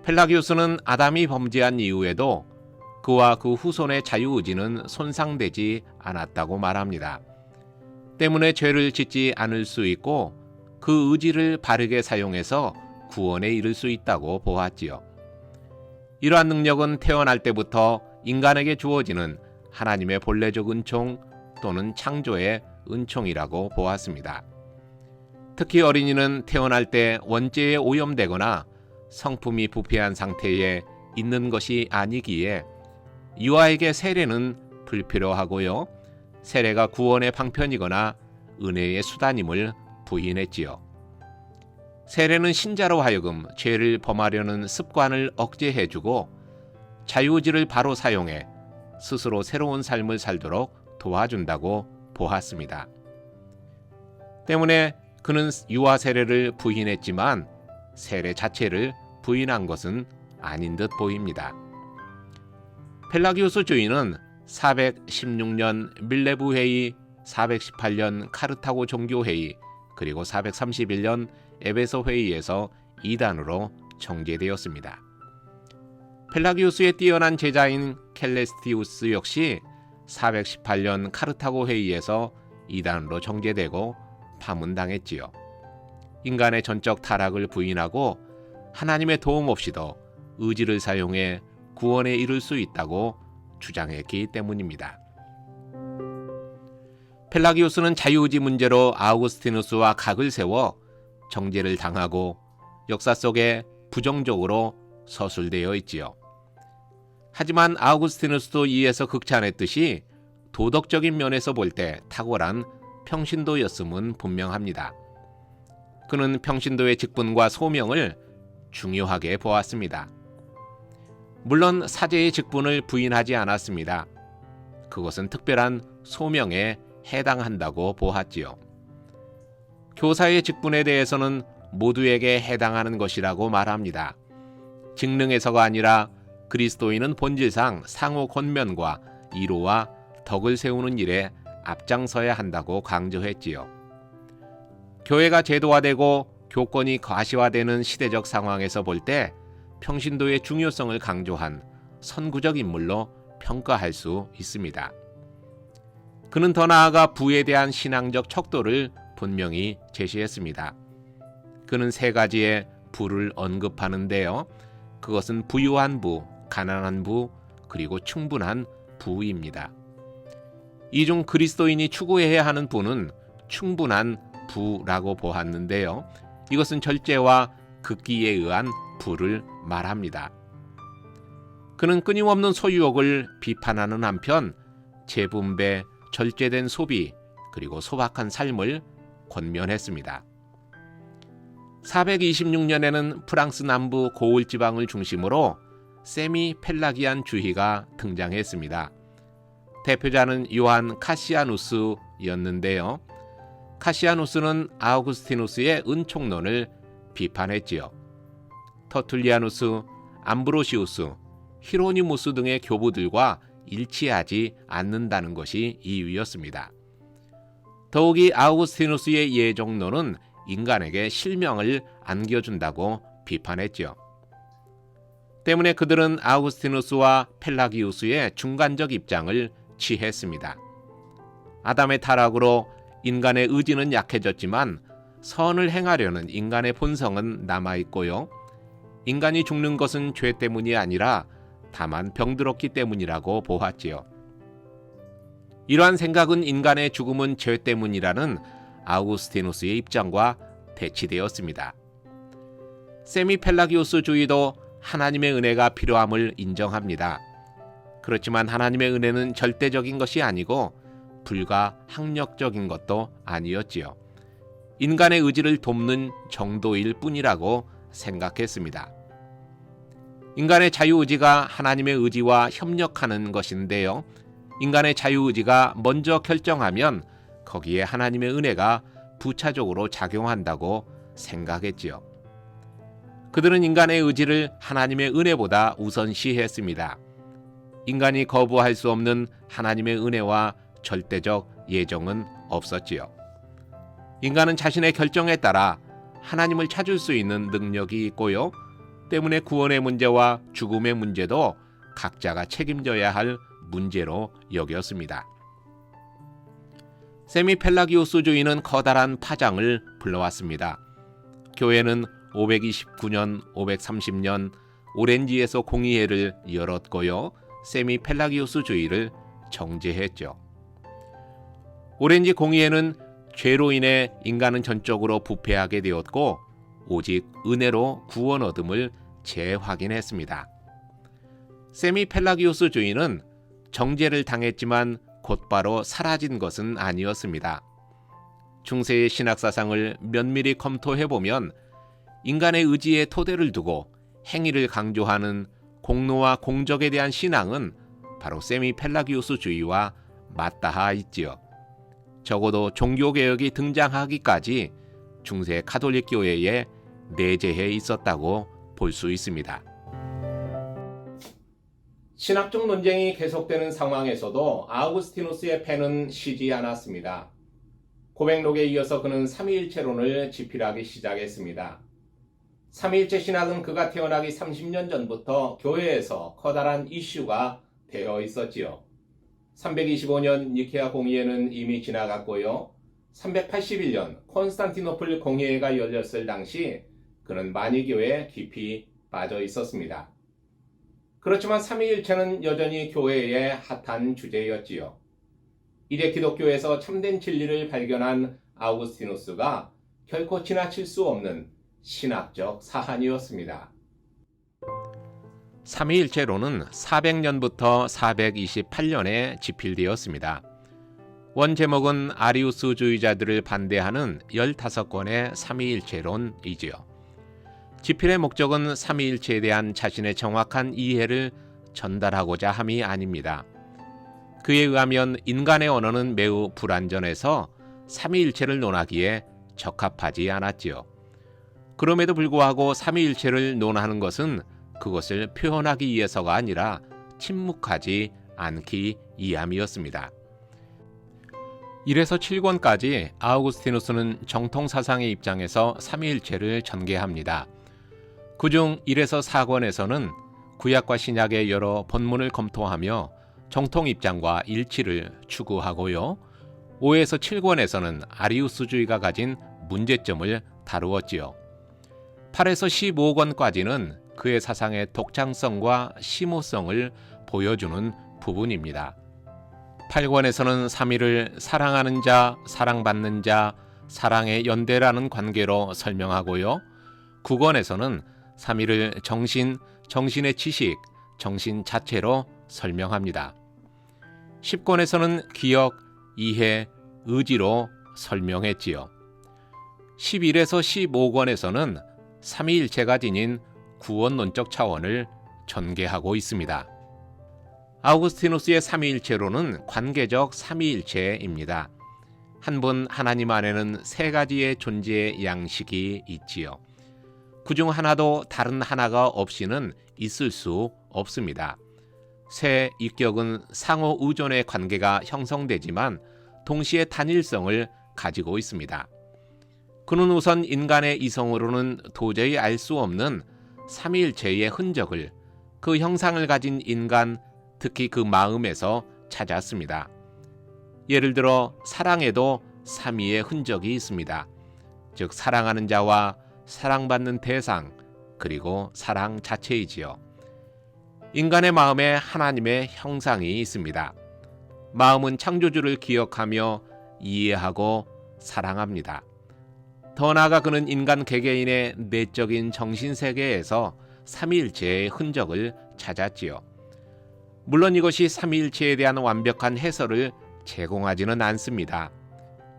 펠라기우스는 아담이 범죄한 이후에도 그와 그 후손의 자유의지는 손상되지 않았다고 말합니다. 때문에 죄를 짓지 않을 수 있고 그 의지를 바르게 사용해서 구원에 이를 수 있다고 보았지요. 이러한 능력은 태어날 때부터 인간에게 주어지는 하나님의 본래적 은총 또는 창조의 은총이라고 보았습니다. 특히 어린이는 태어날 때 원죄에 오염되거나 성품이 부패한 상태에 있는 것이 아니기에 유아에게 세례는 불필요하고요. 세례가 구원의 방편이거나 은혜의 수단임을 부인했지요. 세례는 신자로 하여금 죄를 범하려는 습관을 억제해주고 자유의지를 바로 사용해 스스로 새로운 삶을 살도록 도와준다고 보았습니다. 때문에 그는 유아 세례를 부인했지만 세례 자체를 부인한 것은 아닌 듯 보입니다. 펠라기우스 주인은 416년 밀레부 회의, 418년 카르타고 종교회의, 그리고 431년 에베소 회의에서 이단으로 정제되었습니다. 펠라기우스의 뛰어난 제자인 켈레스티우스 역시 418년 카르타고 회의에서 이단으로 정제되고 파문당했지요. 인간의 전적 타락을 부인하고 하나님의 도움 없이도 의지를 사용해 구원에 이를 수 있다고 주장했기 때문입니다. 펠라기우스는 자유의지 문제로 아우구스티누스와 각을 세워 정죄를 당하고 역사 속에 부정적으로 서술되어 있지요. 하지만 아우구스티누스도 이에서 극찬했듯이 도덕적인 면에서 볼 때 탁월한 평신도였음은 분명합니다. 그는 평신도의 직분과 소명을 중요하게 보았습니다. 물론 사제의 직분을 부인하지 않았습니다. 그것은 특별한 소명에 해당한다고 보았지요. 교사의 직분에 대해서는 모두에게 해당하는 것이라고 말합니다. 직능에서가 아니라 그리스도인은 본질상 상호 권면과 이로와 덕을 세우는 일에 앞장서야 한다고 강조했지요. 교회가 제도화되고 교권이 과시화되는 시대적 상황에서 볼 때 평신도의 중요성을 강조한 선구적 인물로 평가할 수 있습니다. 그는 더 나아가 부에 대한 신앙적 척도를 분명히 제시했습니다. 그는 세 가지의 부를 언급하는데요. 그것은 부유한 부, 가난한 부, 그리고 충분한 부입니다. 이 중 그리스도인이 추구해야 하는 부는 충분한 부라고 보았는데요. 이것은 절제와 극기에 의한 부를 말합니다. 그는 끊임없는 소유욕을 비판하는 한편 재분배, 절제된 소비, 그리고 소박한 삶을 권면했습니다. 426년에는 프랑스 남부 고을 지방을 중심으로 세미 펠라기안 주의가 등장했습니다. 대표자는 요한 카시아누스였는데요. 카시아누스는 아우구스티누스의 은총론을 비판했지요. 터툴리아누스, 암브로시우스, 히로니무스 등의 교부들과 일치하지 않는다는 것이 이유였습니다. 더욱이 아우구스티누스의 예정론은 인간에게 실명을 안겨준다고 비판했지요. 때문에 그들은 아우구스티누스와 펠라기우스의 중간적 입장을 취했습니다. 아담의 타락으로 인간의 의지는 약해졌지만 선을 행하려는 인간의 본성은 남아있고요. 인간이 죽는 것은 죄 때문이 아니라 다만 병들었기 때문이라고 보았지요. 이러한 생각은 인간의 죽음은 죄 때문이라는 아우구스티누스의 입장과 대치되었습니다. 세미 펠라기우스주의도 하나님의 은혜가 필요함을 인정합니다. 그렇지만 하나님의 은혜는 절대적인 것이 아니고 불가 학력적인 것도 아니었지요. 인간의 의지를 돕는 정도일 뿐이라고 생각했습니다. 인간의 자유의지가 하나님의 의지와 협력하는 것인데요. 인간의 자유의지가 먼저 결정하면 거기에 하나님의 은혜가 부차적으로 작용한다고 생각했지요. 그들은 인간의 의지를 하나님의 은혜보다 우선시했습니다. 인간이 거부할 수 없는 하나님의 은혜와 절대적 예정은 없었지요. 인간은 자신의 결정에 따라 하나님을 찾을 수 있는 능력이 있고요. 때문에 구원의 문제와 죽음의 문제도 각자가 책임져야 할 문제로 여겼습니다. 세미 펠라기우스주의는 커다란 파장을 불러왔습니다. 교회는 529년, 530년 오렌지에서 공의회를 열었고요. 세미 펠라기우스주의를 정죄했죠. 오렌지 공의회는 죄로 인해 인간은 전적으로 부패하게 되었고 오직 은혜로 구원 얻음을 재확인했습니다. 세미 펠라기우스주의는 정죄를 당했지만 곧바로 사라진 것은 아니었습니다. 중세의 신학사상을 면밀히 검토해보면 인간의 의지에 토대를 두고 행위를 강조하는 공로와 공적에 대한 신앙은 바로 세미 펠라기우스주의와 맞닿아 있지요. 적어도 종교개혁이 등장하기까지 중세 가톨릭 교회에 내재해 있었다고 볼 수 있습니다. 신학적 논쟁이 계속되는 상황에서도 아우구스티누스의 펜은 쉬지 않았습니다. 고백록에 이어서 그는 삼위일체론을 지필하기 시작했습니다. 삼위일체 신학은 그가 태어나기 30년 전부터 교회에서 커다란 이슈가 되어 있었지요. 325년 니케아 공의회는 이미 지나갔고요. 381년 콘스탄티노플 공회가 열렸을 당시 그는 마니교에 깊이 빠져 있었습니다. 그렇지만 삼위일체는 여전히 교회의 핫한 주제였지요. 이래 기독교에서 참된 진리를 발견한 아우구스티누스가 결코 지나칠 수 없는 신학적 사안이었습니다. 삼위일체론은 400년부터 428년에 집필되었습니다. 원 제목은 아리우스주의자들을 반대하는 15권의 삼위일체론이지요. 집필의 목적은 삼위일체에 대한 자신의 정확한 이해를 전달하고자 함이 아닙니다. 그에 의하면 인간의 언어는 매우 불완전해서 삼위일체를 논하기에 적합하지 않았지요. 그럼에도 불구하고 삼위일체를 논하는 것은 그것을 표현하기 위해서가 아니라 침묵하지 않기 위함이었습니다. 1에서 7권까지 아우구스티누스는 정통사상의 입장에서 삼위일체를 전개합니다. 그중 1에서 4권에서는 구약과 신약의 여러 본문을 검토하며 정통 입장과 일치를 추구하고요. 5에서 7권에서는 아리우스주의가 가진 문제점을 다루었지요. 8에서 15권까지는 그의 사상의 독창성과 심오성을 보여주는 부분입니다. 8권에서는 삼위를 사랑하는 자, 사랑받는 자, 사랑의 연대라는 관계로 설명하고요. 9권에서는 삼위를 정신, 정신의 지식, 정신 자체로 설명합니다. 10권에서는 기억, 이해, 의지로 설명했지요. 11에서 15권에서는 삼위일체가 지닌 구원론적 차원을 전개하고 있습니다. 아우구스티누스의 삼위일체론은 관계적 삼위일체입니다. 한 분 하나님 안에는 세 가지의 존재의 양식이 있지요. 그중 하나도 다른 하나가 없이는 있을 수 없습니다. 세 인격은 상호 의존의 관계가 형성되지만 동시에 단일성을 가지고 있습니다. 그는 우선 인간의 이성으로는 도저히 알 수 없는 삼위일체의 흔적을, 그 형상을 가진 인간, 특히 그 마음에서 찾았습니다. 예를 들어 사랑에도 삼위의 흔적이 있습니다. 즉 사랑하는 자와 사랑받는 대상, 그리고 사랑 자체이지요. 인간의 마음에 하나님의 형상이 있습니다. 마음은 창조주를 기억하며 이해하고 사랑합니다. 더 나아가 그는 인간 개개인의 내적인 정신세계에서 삼위일체의 흔적을 찾았지요. 물론 이것이 삼위일체에 대한 완벽한 해설을 제공하지는 않습니다.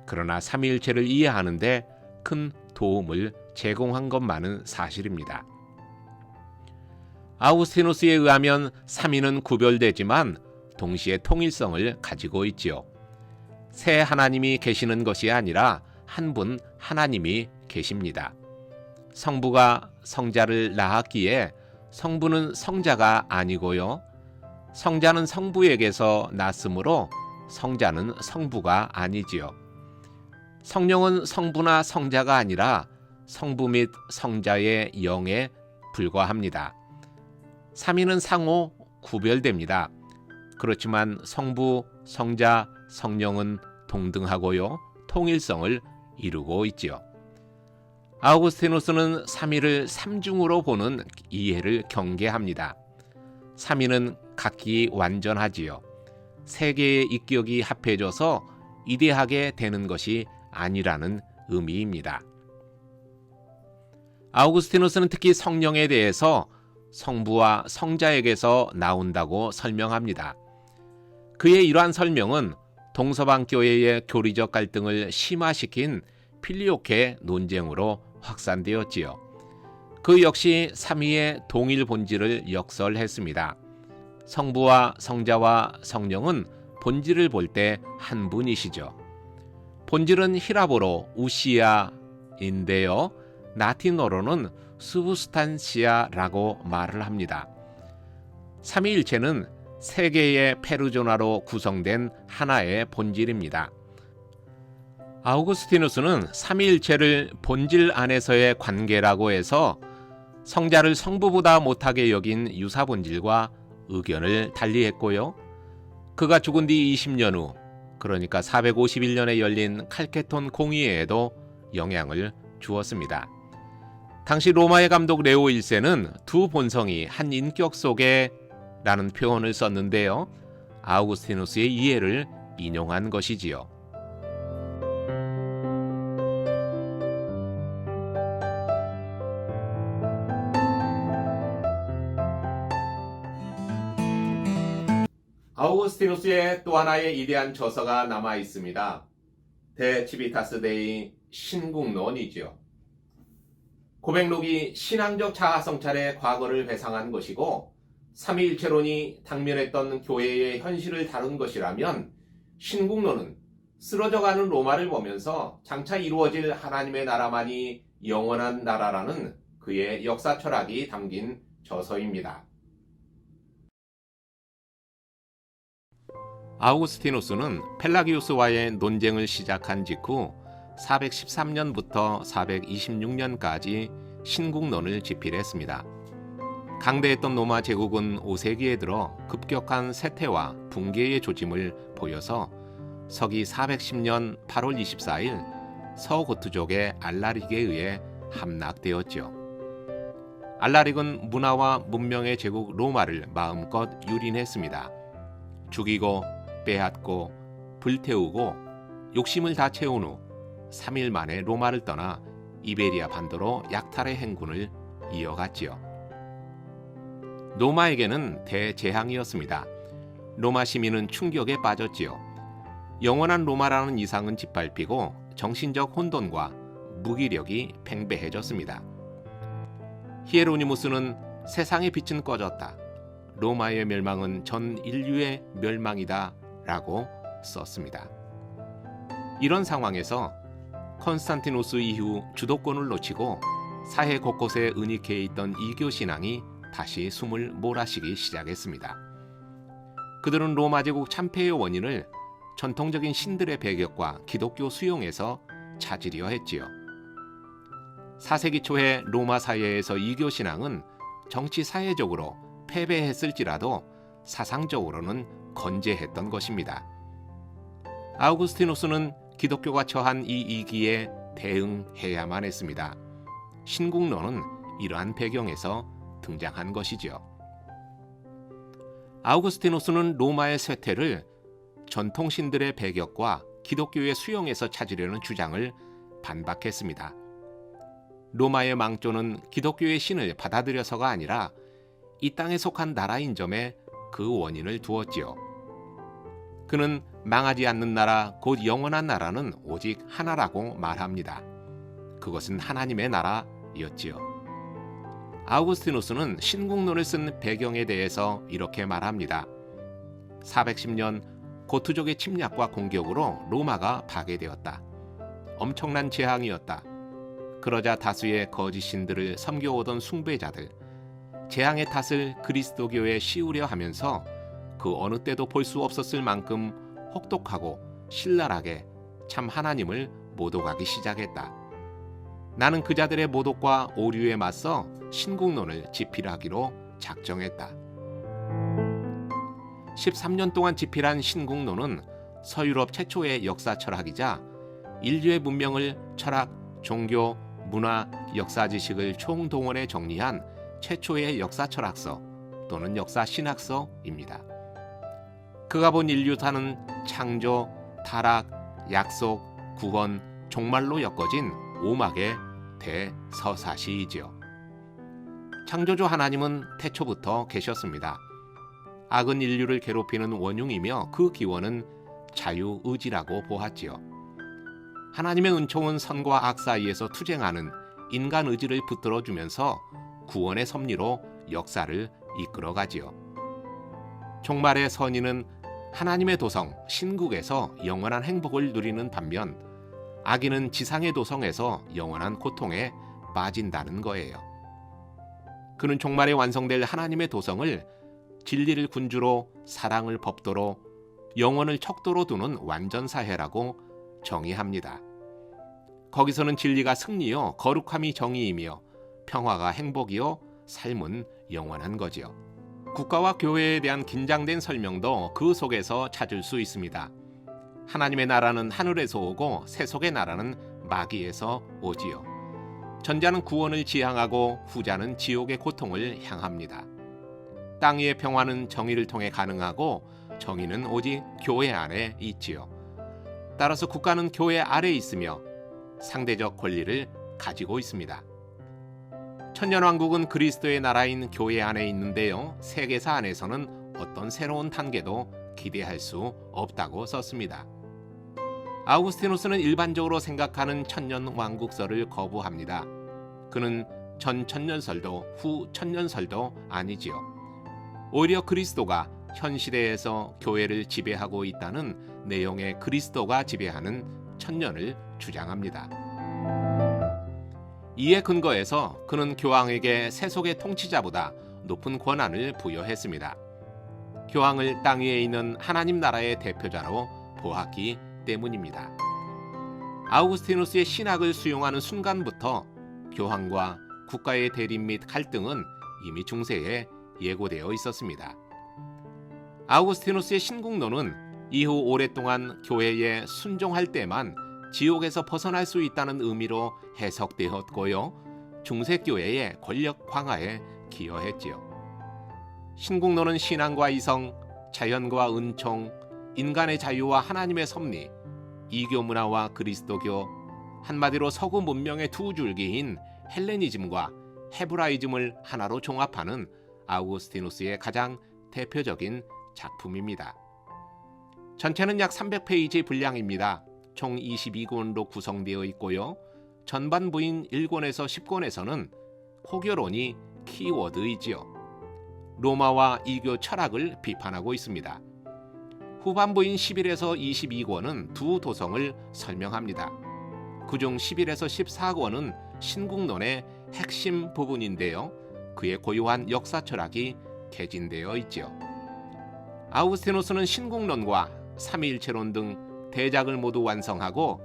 그러나 삼위일체를 이해하는 데 큰 도움을 제공한 것만은 사실입니다. 아우구스티누스에 의하면 삼위는 구별되지만 동시에 통일성을 가지고 있지요. 세 하나님이 계시는 것이 아니라 한 분 하나님이 계십니다. 성부가 성자를 낳았기에 성부는 성자가 아니고요. 성자는 성부에게서 났으므로 성자는 성부가 아니지요. 성령은 성부나 성자가 아니라 성부 및 성자의 영에 불과합니다. 삼위는 상호 구별됩니다. 그렇지만 성부, 성자, 성령은 동등하고요. 통일성을 이루고 있지요. 아우구스티누스는 삼위를 삼중으로 보는 이해를 경계합니다. 삼위는 각기 완전하지요. 세 개의 인격이 합해져서 이대하게 되는 것이 아니라는 의미입니다. 아우구스티누스는 특히 성령에 대해서 성부와 성자에게서 나온다고 설명합니다. 그의 이러한 설명은 동서방 교회의 교리적 갈등을 심화시킨 필리오케 논쟁으로 확산되었지요. 그 역시 삼위의 동일 본질을 역설했습니다. 성부와 성자와 성령은 본질을 볼 때 한 분이시죠. 본질은 히라보로 우시아인데요. 라틴어로는 수브스탄시아라고 말을 합니다. 삼위일체는 세 개의 페르조나로 구성된 하나의 본질입니다. 아우구스티누스는 삼위일체를 본질 안에서의 관계라고 해서 성자를 성부보다 못하게 여긴 유사본질과 의견을 달리했고요. 그가 죽은 뒤 20년 후 그러니까 451년에 열린 칼케톤 공의회에도 영향을 주었습니다. 당시 로마의 감독 레오 1세는 두 본성이 한 인격 속에 라는 표현을 썼는데요. 아우구스티누스의 이해를 인용한 것이지요. 아우구스티누스의 또 하나의 이대한 저서가 남아 있습니다. 데 치비타스 데이 신국론이지요. 고백록이 신앙적 자아성찰의 과거를 회상한 것이고 삼위일체론이 당면했던 교회의 현실을 다룬 것이라면 신국론은 쓰러져가는 로마를 보면서 장차 이루어질 하나님의 나라만이 영원한 나라라는 그의 역사 철학이 담긴 저서입니다. 아우구스티누스는 펠라기우스와의 논쟁을 시작한 직후 413년부터 426년까지 신국론을 집필했습니다. 강대했던 로마 제국은 5세기에 들어 급격한 쇠퇴와 붕괴의 조짐을 보여서 서기 410년 8월 24일 서고트족의 알라릭에 의해 함락되었죠. 알라릭은 문화와 문명의 제국 로마를 마음껏 유린했습니다. 죽이고 빼앗고 불태우고 욕심을 다 채운 후 3일 만에 로마를 떠나 이베리아 반도로 약탈의 행군을 이어갔지요. 로마에게는 대재앙이었습니다. 로마 시민은 충격에 빠졌지요. 영원한 로마라는 이상은 짓밟히고 정신적 혼돈과 무기력이 팽배해졌습니다. 히에로니무스는 세상의 빛은 꺼졌다. 로마의 멸망은 전 인류의 멸망이다 라고 썼습니다. 이런 상황에서 컨스탄티누스 이후 주도권을 놓치고 사해 곳곳에 은닉해 있던 이교 신앙이 다시 숨을 몰아쉬기 시작했습니다. 그들은 로마 제국 참패의 원인을 전통적인 신들의 배격과 기독교 수용에서 찾으려 했지요. 4세기 초에 로마 사회에서 이교 신앙은 정치 사회적으로 패배했을지라도 사상적으로는 건재했던 것입니다. 아우구스티누스는 기독교가 처한 이 위기에 대응해야만 했습니다. 신국론은 이러한 배경에서 등장한 것이지요. 아우구스티누스는 로마의 쇠퇴를 전통 신들의 배격과 기독교의 수용에서 찾으려는 주장을 반박했습니다. 로마의 망조는 기독교의 신을 받아들여서가 아니라 이 땅에 속한 나라인 점에 그 원인을 두었지요. 그는 망하지 않는 나라, 곧 영원한 나라는 오직 하나라고 말합니다. 그것은 하나님의 나라였지요. 아우구스티누스는 신국론을 쓴 배경에 대해서 이렇게 말합니다. 410년 고트족의 침략과 공격으로 로마가 파괴되었다. 엄청난 재앙이었다. 그러자 다수의 거짓 신들을 섬겨오던 숭배자들, 재앙의 탓을 그리스도교에 씌우려 하면서 그 어느 때도 볼 수 없었을 만큼 혹독하고 신랄하게 참 하나님을 모독하기 시작했다. 나는 그 자들의 모독과 오류에 맞서 신국론을 집필하기로 작정했다. 13년 동안 집필한 신국론은 서유럽 최초의 역사 철학이자 인류의 문명을 철학, 종교, 문화, 역사 지식을 총동원해 정리한 최초의 역사 철학서 또는 역사 신학서입니다. 그가 본 인류사는 창조, 타락, 약속, 구원, 종말로 엮어진 오막의 대서사시이지요. 창조주 하나님은 태초부터 계셨습니다. 악은 인류를 괴롭히는 원흉이며 그 기원은 자유의지라고 보았지요. 하나님의 은총은 선과 악 사이에서 투쟁하는 인간 의지를 붙들어주면서 구원의 섭리로 역사를 이끌어가지요. 종말의 선인은 하나님의 도성 신국에서 영원한 행복을 누리는 반면 악인은 지상의 도성에서 영원한 고통에 빠진다는 거예요. 그는 종말에 완성될 하나님의 도성을 진리를 군주로, 사랑을 법도로, 영원을 척도로 두는 완전사회라고 정의합니다. 거기서는 진리가 승리요, 거룩함이 정의이며 평화가 행복이요, 삶은 영원한 거지요. 국가와 교회에 대한 긴장된 설명도 그 속에서 찾을 수 있습니다. 하나님의 나라는 하늘에서 오고 세속의 나라는 마귀에서 오지요. 전자는 구원을 지향하고 후자는 지옥의 고통을 향합니다. 땅 위의 평화는 정의를 통해 가능하고 정의는 오직 교회 안에 있지요. 따라서 국가는 교회 아래 있으며 상대적 권리를 가지고 있습니다. 천년왕국은 그리스도의 나라인 교회 안에 있는데요. 세계사 안에서는 어떤 새로운 단계도 기대할 수 없다고 썼습니다. 아우구스티누스는 일반적으로 생각하는 천년왕국설을 거부합니다. 그는 전 천년설도 후 천년설도 아니지요. 오히려 그리스도가 현 시대에서 교회를 지배하고 있다는 내용의 그리스도가 지배하는 천년을 주장합니다. 이에 근거해서 그는 교황에게 세속의 통치자보다 높은 권한을 부여했습니다. 교황을 땅 위에 있는 하나님 나라의 대표자로 보았기 때문입니다. 아우구스티누스의 신학을 수용하는 순간부터 교황과 국가의 대립 및 갈등은 이미 중세에 예고되어 있었습니다. 아우구스티누스의 신국론은 이후 오랫동안 교회에 순종할 때만 지옥에서 벗어날 수 있다는 의미로 해석되었고요. 중세교회의 권력 강화에 기여했지요. 신국론은 신앙과 이성, 자연과 은총, 인간의 자유와 하나님의 섭리, 이교 문화와 그리스도교, 한마디로 서구 문명의 두 줄기인 헬레니즘과 헤브라이즘을 하나로 종합하는 아우구스티누스의 가장 대표적인 작품입니다. 전체는 약 300페이지 분량입니다. 총 22권으로 구성되어 있고요. 전반부인 1권에서 10권에서는 호교론이 키워드이지요. 로마와 이교 철학을 비판하고 있습니다. 후반부인 11에서 22권은 두 도성을 설명합니다. 그중 11에서 14권은 신국론의 핵심 부분인데요. 그의 고유한 역사 철학이 개진되어 있지요. 아우구스티누스는 신국론과 삼위일체론 등 대작을 모두 완성하고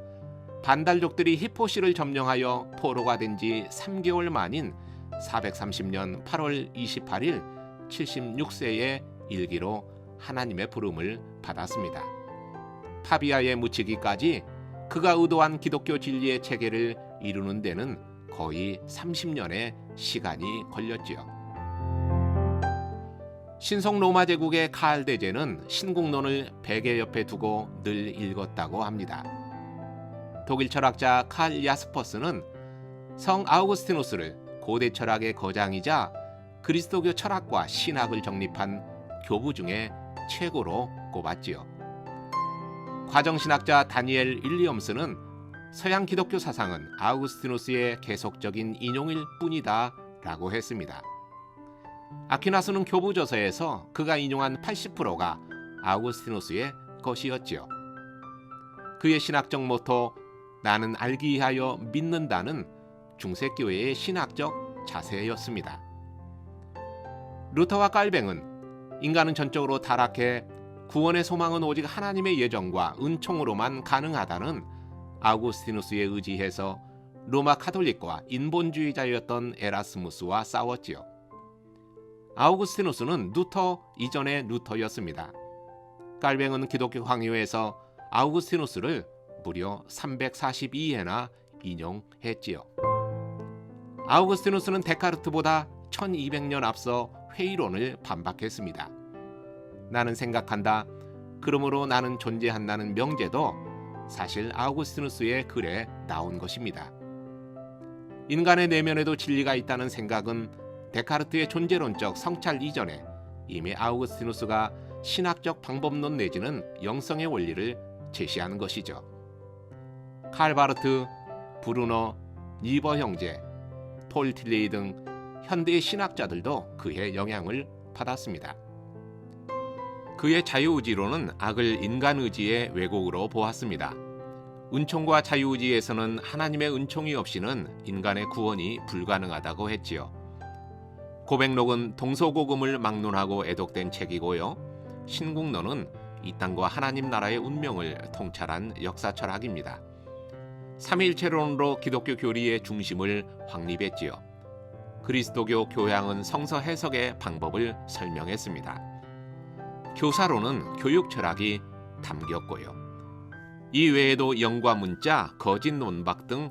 반달족들이 히포시를 점령하여 포로가 된 지 3개월 만인 430년 8월 28일 76세의 일기로 하나님의 부름을 받았습니다. 파비아에 묻히기까지 그가 의도한 기독교 진리의 체계를 이루는 데는 거의 30년의 시간이 걸렸지요. 신성 로마 제국의 칼 대제는 신국론을 베개 옆에 두고 늘 읽었다고 합니다. 독일 철학자 칼 야스퍼스는 성 아우구스티누스를 고대 철학의 거장이자 그리스도교 철학과 신학을 정립한 교부 중에 최고로 꼽았지요. 과정신학자 다니엘 윌리엄스는 서양 기독교 사상은 아우구스티누스의 계속적인 인용일 뿐이다 라고 했습니다. 아퀴나스는 교부저서에서 그가 인용한 80%가 아우구스티누스의 것이었지요. 그의 신학적 모토 나는 알기 위하여 믿는다는 중세교회의 신학적 자세였습니다. 루터와 깔뱅은 인간은 전적으로 타락해 구원의 소망은 오직 하나님의 예정과 은총으로만 가능하다는 아우구스티누스에 의지해서 로마 카톨릭과 인본주의자였던 에라스무스와 싸웠지요. 아우구스티누스는 루터 이전의 루터였습니다. 깔뱅은 기독교 황유에서 아우구스티누스를 무려 342회나 인용했지요. 아우구스티누스는 데카르트보다 1200년 앞서 회의론을 반박했습니다. 나는 생각한다. 그러므로 나는 존재한다는 명제도 사실 아우구스티누스의 글에 나온 것입니다. 인간의 내면에도 진리가 있다는 생각은 데카르트의 존재론적 성찰 이전에 이미 아우구스티누스가 신학적 방법론 내지는 영성의 원리를 제시하는 것이죠. 칼바르트, 브루너, 니버 형제, 폴 틸레이 등 현대의 신학자들도 그의 영향을 받았습니다. 그의 자유의지론은 악을 인간의지의 왜곡으로 보았습니다. 은총과 자유의지에서는 하나님의 은총이 없이는 인간의 구원이 불가능하다고 했지요. 고백록은 동서고금을 막론하고 애독된 책이고요. 신국론은 이 땅과 하나님 나라의 운명을 통찰한 역사 철학입니다. 삼위일체론으로 기독교 교리의 중심을 확립했지요. 그리스도교 교양은 성서 해석의 방법을 설명했습니다. 교사로는 교육 철학이 담겼고요. 이 외에도 영과 문자, 거짓 논박 등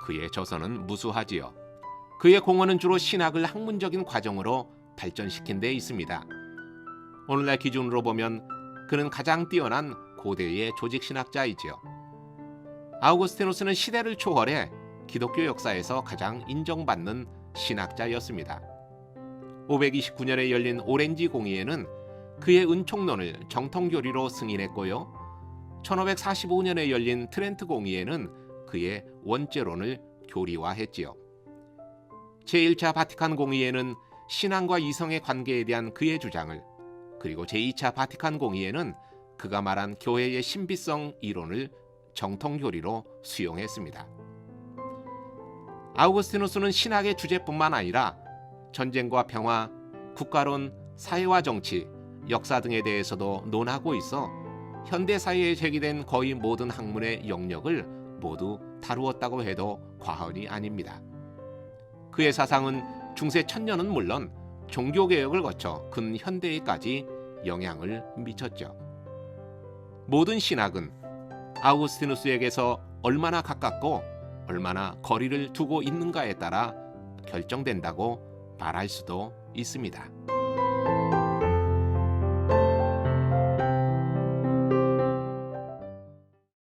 그의 저서는 무수하지요. 그의 공헌은 주로 신학을 학문적인 과정으로 발전시킨 데 있습니다. 오늘날 기준으로 보면 그는 가장 뛰어난 고대의 조직신학자이지요. 아우구스티누스는 시대를 초월해 기독교 역사에서 가장 인정받는 신학자였습니다. 529년에 열린 오렌지 공의회는 그의 은총론을 정통교리로 승인했고요. 1545년에 열린 트렌트 공의회는 그의 원죄론을 교리화했지요. 제1차 바티칸 공의회는 신앙과 이성의 관계에 대한 그의 주장을, 그리고 제2차 바티칸 공의회는 그가 말한 교회의 신비성 이론을 정통교리로 수용했습니다. 아우구스티누스는 신학의 주제뿐만 아니라 전쟁과 평화, 국가론, 사회와 정치, 역사 등에 대해서도 논하고 있어 현대 사회에 제기된 거의 모든 학문의 영역을 모두 다루었다고 해도 과언이 아닙니다. 그의 사상은 중세 천년은 물론 종교개혁을 거쳐 근현대에까지 영향을 미쳤죠. 모든 신학은 아우구스티누스에게서 얼마나 가깝고 얼마나 거리를 두고 있는가에 따라 결정된다고 말할 수도 있습니다.